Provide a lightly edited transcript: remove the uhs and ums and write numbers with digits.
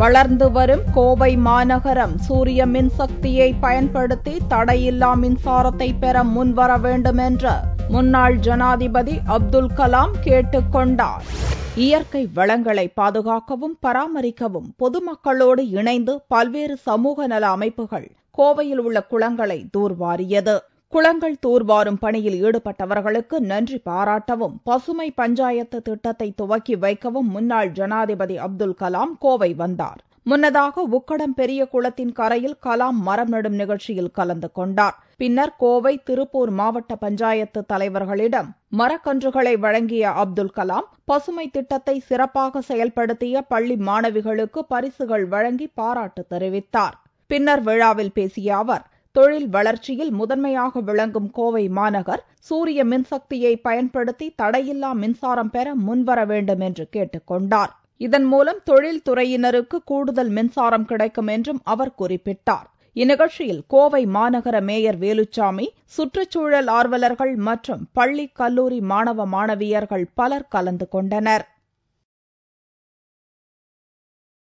வளர்ந்து வரும் கோவை மாநகரம் சூரிய மின்சக்தியை பயன்படுத்தி தடையில்லா மின்சாரத்தை பெற முன்வர வேண்டும் என்று முன்னாள் ஜனாதிபதி அப்துல் கலாம் கேட்டுக் கொண்டார். இயற்கை வளங்களை பாதுகாக்கவும் பராமரிக்கவும் பொதுமக்களோடு இணைந்து பல்வேறு சமூக நல அமைப்புகள் கோவையில் உள்ள குளங்களை தூர்வாரியது. குளங்கள் தூர்வாரும் பணியில் ஈடுபட்டவர்களுக்கு நன்றி பாராட்டவும் பசுமை பஞ்சாயத்து திட்டத்தை துவக்கி வைக்கவும் முன்னாள் ஜனாதிபதி அப்துல் கலாம் கோவை வந்தார். முன்னதாக உக்கடம் பெரிய குளத்தின் கரையில் கலாம் மரம் நடும் நிகழ்ச்சியில் கலந்து கொண்டார். பின்னர் கோவை திருப்பூர் மாவட்ட பஞ்சாயத்து தலைவர்களிடம் மரக்கன்றுகளை வழங்கிய அப்துல் கலாம் பசுமை திட்டத்தை சிறப்பாக செயல்படுத்திய பள்ளி மாணவிகளுக்கு பரிசுகள் வழங்கி பாராட்டு தெரிவித்தார். பின்னர் விழாவில் பேசிய அவர், தொழில் வளர்ச்சியில் முதன்மையாக விளங்கும் கோவை மாநகர் சூரிய மின்சக்தியை பயன்படுத்தி தடையில்லா மின்சாரம் பெற முன்வர வேண்டும் என்று கேட்டுக் கொண்டார். இதன் மூலம் தொழில் துறையினருக்கு கூடுதல் மின்சாரம் கிடைக்கும் என்றும் அவர் குறிப்பிட்டார். இந்நிகழ்ச்சியில் கோவை மாநகர மேயர் வேலுச்சாமி, சுற்றுச்சூழல் ஆர்வலர்கள் மற்றும் பள்ளி கல்லூரி மாணவ மாணவியர்கள் பலர் கலந்து கொண்டனர்.